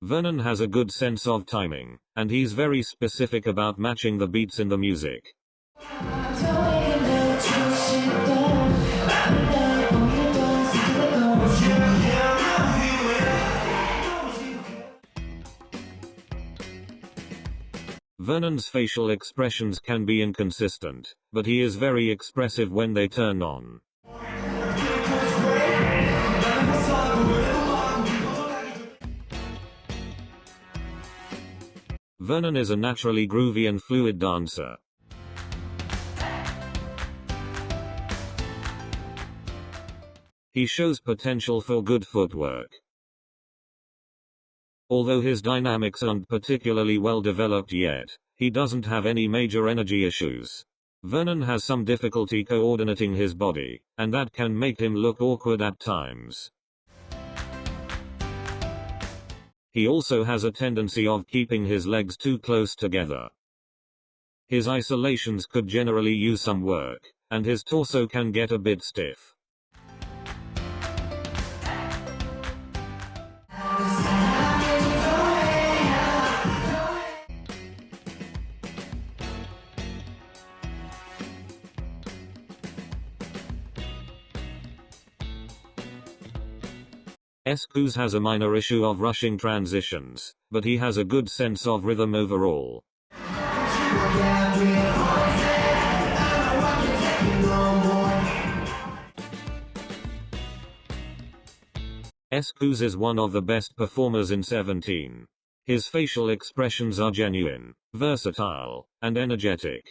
Vernon has a good sense of timing, and he's very specific about matching the beats in the music. Vernon's facial expressions can be inconsistent, but he is very expressive when they turn on. Vernon is a naturally groovy and fluid dancer. He shows potential for good footwork. Although his dynamics aren't particularly well developed yet, he doesn't have any major energy issues. Vernon has some difficulty coordinating his body, and that can make him look awkward at times. He also has a tendency of keeping his legs too close together. His isolations could generally use some work, and his torso can get a bit stiff. Esca has a minor issue of rushing transitions, but he has a good sense of rhythm overall. Esca is one of the best performers in 17. His facial expressions are genuine, versatile, and energetic.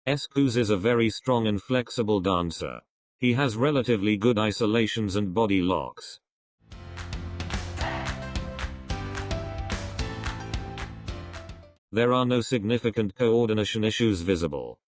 Esca is a very strong and flexible dancer. He has relatively good isolations and body locks. There are no significant coordination issues visible.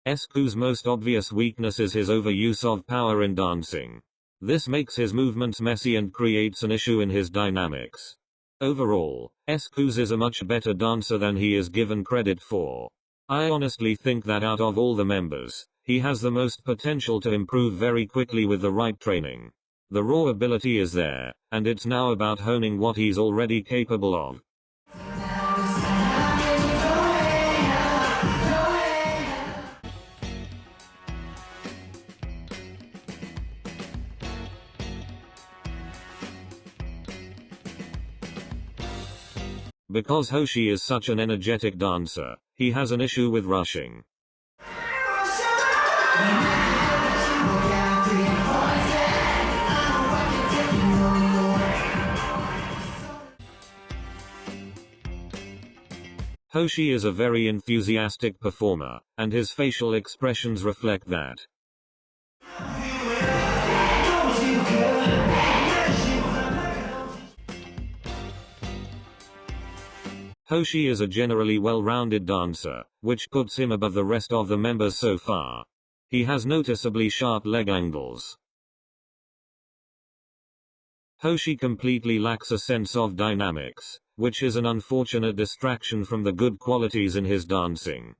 Esca's most obvious weakness is his overuse of power in dancing. This makes his movements messy and creates an issue in his dynamics. Overall, Esca is a much better dancer than he is given credit for. I honestly think that out of all the members, he has the most potential to improve very quickly with the right training. The raw ability is there, and it's now about honing what he's already capable of. Because Hoshi is such an energetic dancer, he has an issue with rushing. Hoshi is a very enthusiastic performer, and his facial expressions reflect that. Hoshi is a generally well-rounded dancer, which puts him above the rest of the members so far. He has noticeably sharp leg angles. Hoshi completely lacks a sense of dynamics, which is an unfortunate distraction from the good qualities in his dancing.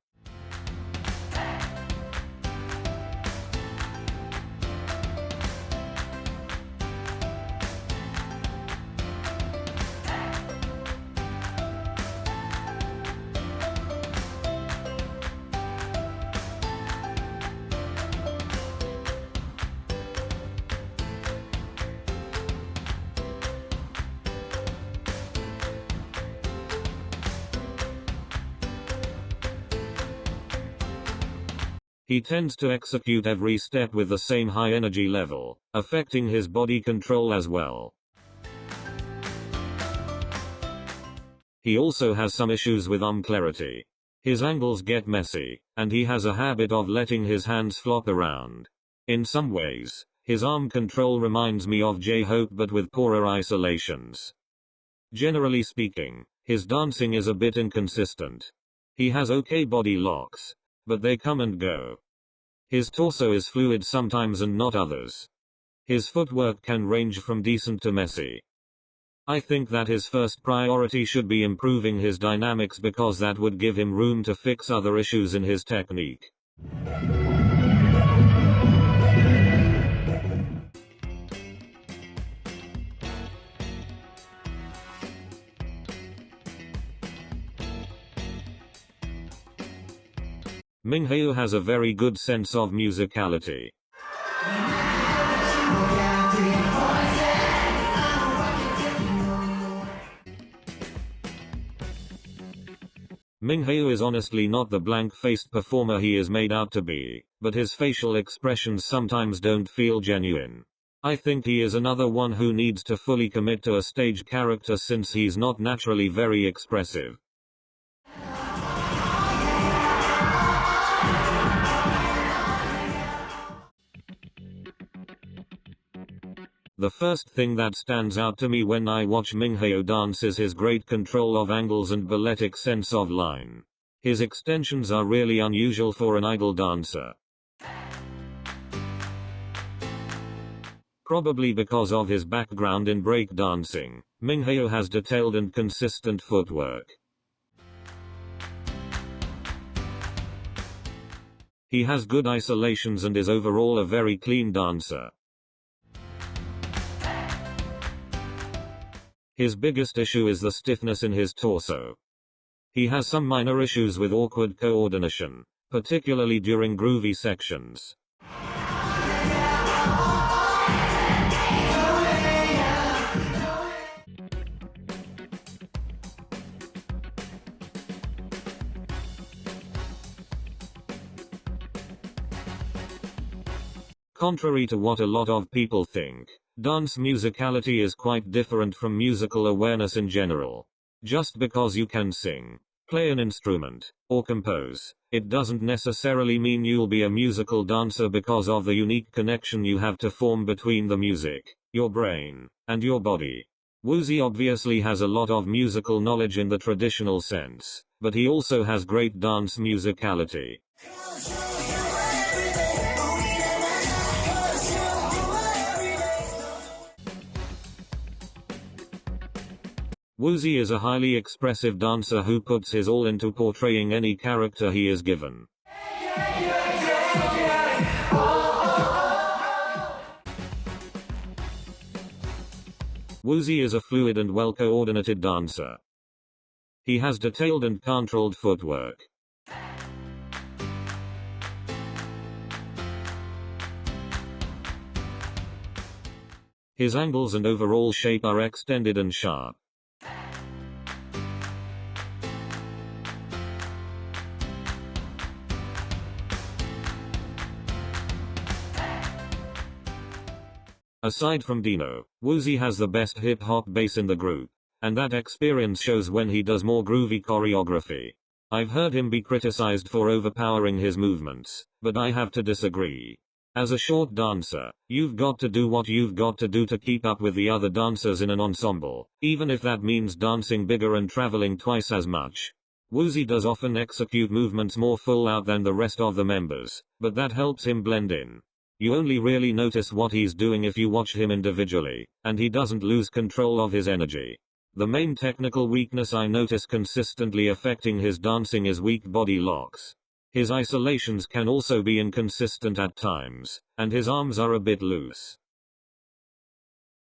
He tends to execute every step with the same high energy level, affecting his body control as well. He also has some issues with arm clarity. His angles get messy, and he has a habit of letting his hands flop around. In some ways, his arm control reminds me of J-Hope but with poorer isolations. Generally speaking, his dancing is a bit inconsistent. He has okay body locks, but they come and go. His torso is fluid sometimes and not others. His footwork can range from decent to messy. I think that his first priority should be improving his dynamics because that would give him room to fix other issues in his technique. Minghao has a very good sense of musicality. Minghao is honestly not the blank-faced performer he is made out to be, but his facial expressions sometimes don't feel genuine. I think he is another one who needs to fully commit to a stage character since he's not naturally very expressive. The first thing that stands out to me when I watch Minghao dance is his great control of angles and balletic sense of line. His extensions are really unusual for an idol dancer. Probably because of his background in break dancing, Minghao has detailed and consistent footwork. He has good isolations and is overall a very clean dancer. His biggest issue is the stiffness in his torso. He has some minor issues with awkward coordination, particularly during groovy sections. Contrary to what a lot of people think, dance musicality is quite different from musical awareness in general. Just because you can sing, play an instrument, or compose, it doesn't necessarily mean you'll be a musical dancer because of the unique connection you have to form between the music, your brain, and your body. Woozi obviously has a lot of musical knowledge in the traditional sense, but he also has great dance musicality. Woozi is a highly expressive dancer who puts his all into portraying any character he is given. Woozi is a fluid and well-coordinated dancer. He has detailed and controlled footwork. His angles and overall shape are extended and sharp. Aside from Dino, Woozi has the best hip-hop bass in the group, and that experience shows when he does more groovy choreography. I've heard him be criticized for overpowering his movements, but I have to disagree. As a short dancer, you've got to do what you've got to do to keep up with the other dancers in an ensemble, even if that means dancing bigger and traveling twice as much. Woozi does often execute movements more full out than the rest of the members, but that helps him blend in. You only really notice what he's doing if you watch him individually, and he doesn't lose control of his energy. The main technical weakness I notice consistently affecting his dancing is weak body locks. His isolations can also be inconsistent at times, and his arms are a bit loose.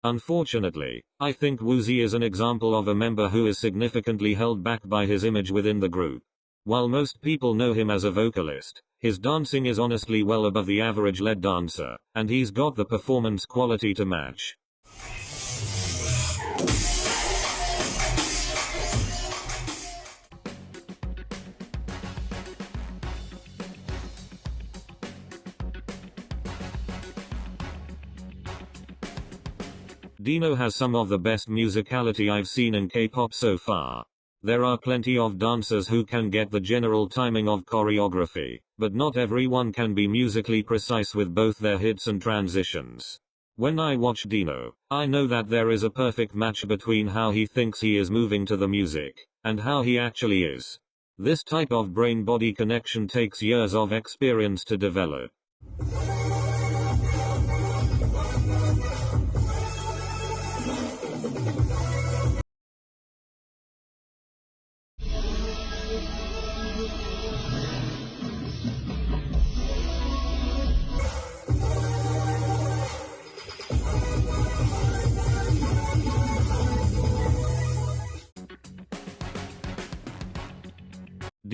Unfortunately, I think Woozi is an example of a member who is significantly held back by his image within the group. While most people know him as a vocalist, his dancing is honestly well above the average lead dancer, and he's got the performance quality to match. Dino has some of the best musicality I've seen in K-pop so far. There are plenty of dancers who can get the general timing of choreography, but not everyone can be musically precise with both their hits and transitions. When I watch Dino, I know that there is a perfect match between how he thinks he is moving to the music, and how he actually is. This type of brain-body connection takes years of experience to develop.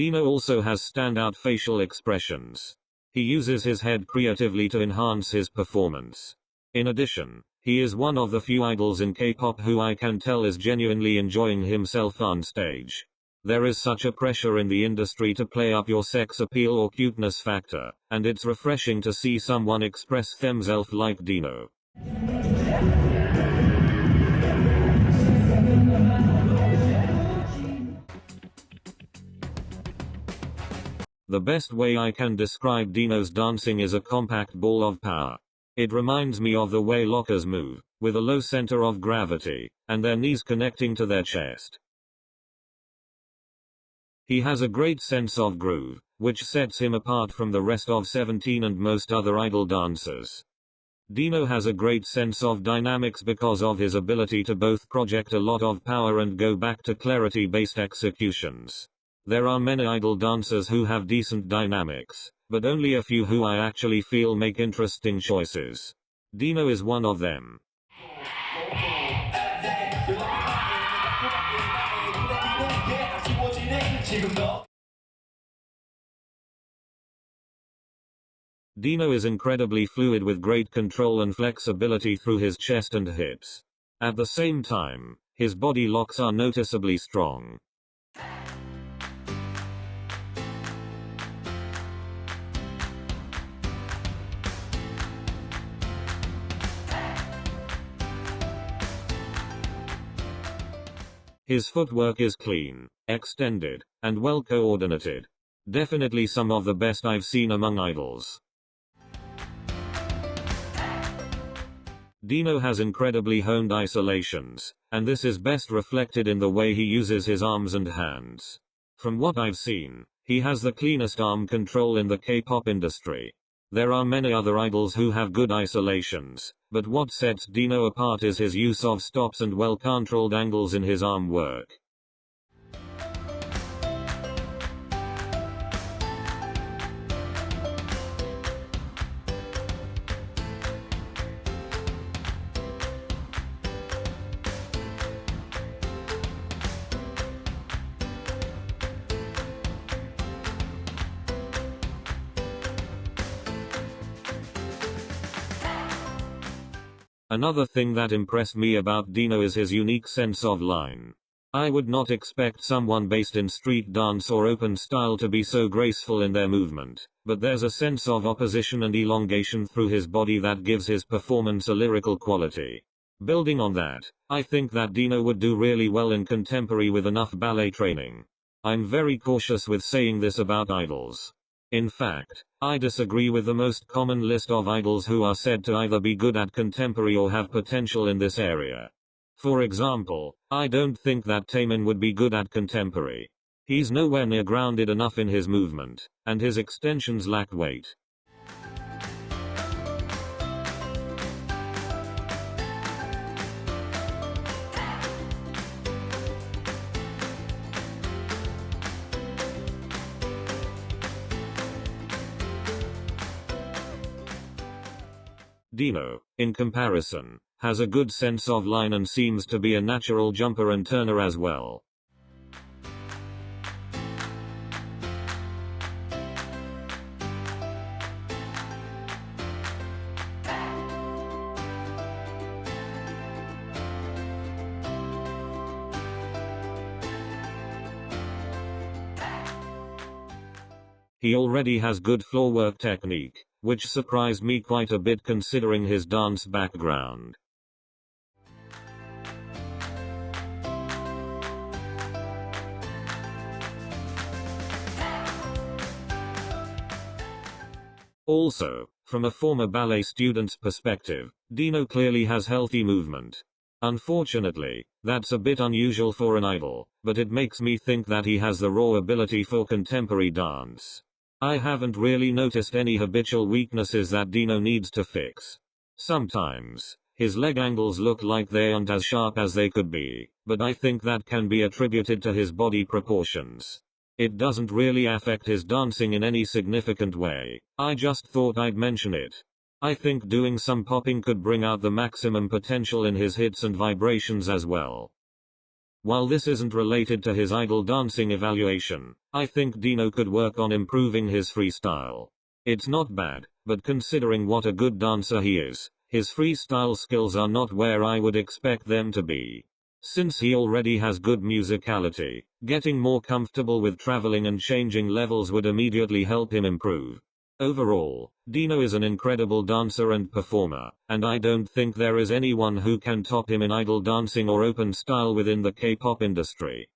Dino also has standout facial expressions. He uses his head creatively to enhance his performance. In addition, he is one of the few idols in K-pop who I can tell is genuinely enjoying himself on stage. There is such a pressure in the industry to play up your sex appeal or cuteness factor, and it's refreshing to see someone express themselves like Dino. The best way I can describe Dino's dancing is a compact ball of power. It reminds me of the way lockers move, with a low center of gravity, and their knees connecting to their chest. He has a great sense of groove, which sets him apart from the rest of 17 and most other idol dancers. Dino has a great sense of dynamics because of his ability to both project a lot of power and go back to clarity-based executions. There are many idol dancers who have decent dynamics, but only a few who I actually feel make interesting choices. Dino is one of them. Dino is incredibly fluid with great control and flexibility through his chest and hips. At the same time, his body locks are noticeably strong. His footwork is clean, extended, and well coordinated. Definitely some of the best I've seen among idols. Dino has incredibly honed isolations, and this is best reflected in the way he uses his arms and hands. From what I've seen, he has the cleanest arm control in the K-pop industry. There are many other idols who have good isolations, but what sets Dino apart is his use of stops and well-controlled angles in his arm work. Another thing that impressed me about Dino is his unique sense of line. I would not expect someone based in street dance or open style to be so graceful in their movement, but there's a sense of opposition and elongation through his body that gives his performance a lyrical quality. Building on that, I think that Dino would do really well in contemporary with enough ballet training. I'm very cautious with saying this about idols. In fact, I disagree with the most common list of idols who are said to either be good at contemporary or have potential in this area. For example, I don't think that Taemin would be good at contemporary. He's nowhere near grounded enough in his movement, and his extensions lack weight. Dino, in comparison, has a good sense of line and seems to be a natural jumper and turner as well. He already has good floorwork technique, which surprised me quite a bit considering his dance background. Also, from a former ballet student's perspective, Dino clearly has healthy movement. Unfortunately, that's a bit unusual for an idol, but it makes me think that he has the raw ability for contemporary dance. I haven't really noticed any habitual weaknesses that Dino needs to fix. Sometimes, his leg angles look like they aren't as sharp as they could be, but I think that can be attributed to his body proportions. It doesn't really affect his dancing in any significant way. I just thought I'd mention it. I think doing some popping could bring out the maximum potential in his hits and vibrations as well. While this isn't related to his idol dancing evaluation, I think Dino could work on improving his freestyle. It's not bad, but considering what a good dancer he is, his freestyle skills are not where I would expect them to be. Since he already has good musicality, getting more comfortable with traveling and changing levels would immediately help him improve. Overall, Dino is an incredible dancer and performer, and I don't think there is anyone who can top him in idol dancing or open style within the K-pop industry.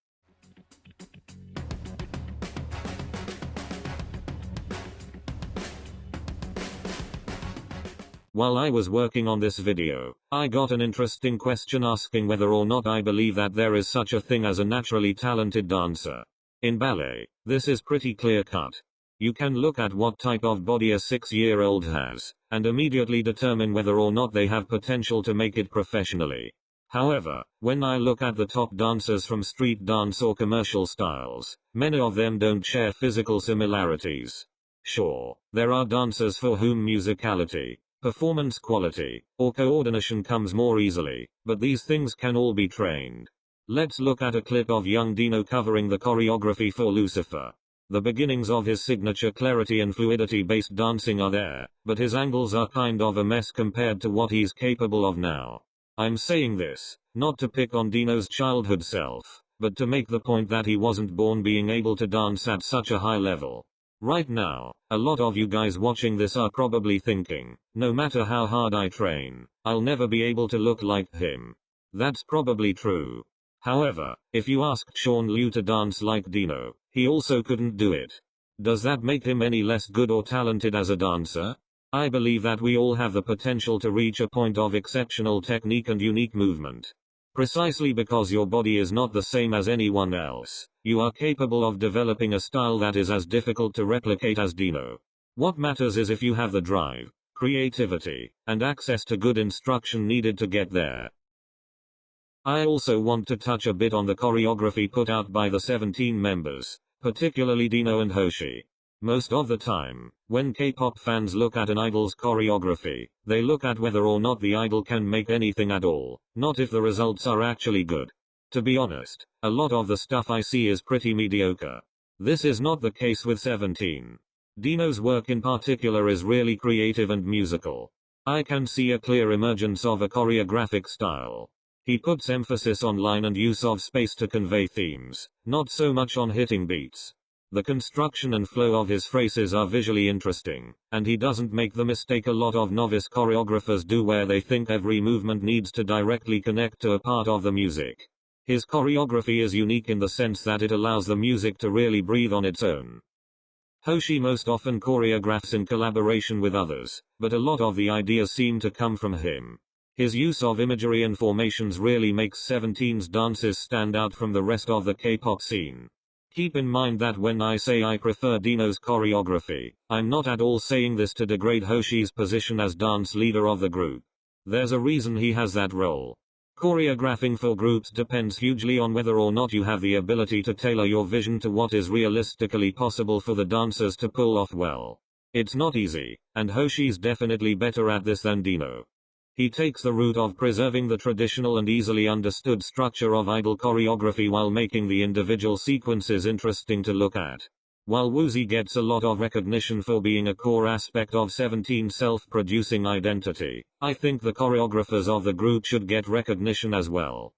While I was working on this video, I got an interesting question asking whether or not I believe that there is such a thing as a naturally talented dancer. In ballet, this is pretty clear-cut. You can look at what type of body a 6-year-old has, and immediately determine whether or not they have potential to make it professionally. However, when I look at the top dancers from street dance or commercial styles, many of them don't share physical similarities. Sure, there are dancers for whom musicality, performance quality, or coordination comes more easily, but these things can all be trained. Let's look at a clip of young Dino covering the choreography for Lucifer. The beginnings of his signature clarity and fluidity-based dancing are there, but his angles are kind of a mess compared to what he's capable of now. I'm saying this, not to pick on Dino's childhood self, but to make the point that he wasn't born being able to dance at such a high level. Right now, a lot of you guys watching this are probably thinking, no matter how hard I train, I'll never be able to look like him. That's probably true. However, if you asked Shawn Liu to dance like Dino, he also couldn't do it. Does that make him any less good or talented as a dancer? I believe that we all have the potential to reach a point of exceptional technique and unique movement. Precisely because your body is not the same as anyone else, you are capable of developing a style that is as difficult to replicate as Dino. What matters is if you have the drive, creativity, and access to good instruction needed to get there. I also want to touch a bit on the choreography put out by the 17 members, particularly Dino and Hoshi. Most of the time, when K-pop fans look at an idol's choreography, they look at whether or not the idol can make anything at all, not if the results are actually good. To be honest, a lot of the stuff I see is pretty mediocre. This is not the case with 17. Dino's work in particular is really creative and musical. I can see a clear emergence of a choreographic style. He puts emphasis on line and use of space to convey themes, not so much on hitting beats. The construction and flow of his phrases are visually interesting, and he doesn't make the mistake a lot of novice choreographers do where they think every movement needs to directly connect to a part of the music. His choreography is unique in the sense that it allows the music to really breathe on its own. Hoshi most often choreographs in collaboration with others, but a lot of the ideas seem to come from him. His use of imagery and formations really makes 17's dances stand out from the rest of the K-pop scene. Keep in mind that when I say I prefer Dino's choreography, I'm not at all saying this to degrade Hoshi's position as dance leader of the group. There's a reason he has that role. Choreographing for groups depends hugely on whether or not you have the ability to tailor your vision to what is realistically possible for the dancers to pull off well. It's not easy, and Hoshi's definitely better at this than Dino. He takes the route of preserving the traditional and easily understood structure of idol choreography while making the individual sequences interesting to look at. While Woozi gets a lot of recognition for being a core aspect of 17's self-producing identity, I think the choreographers of the group should get recognition as well.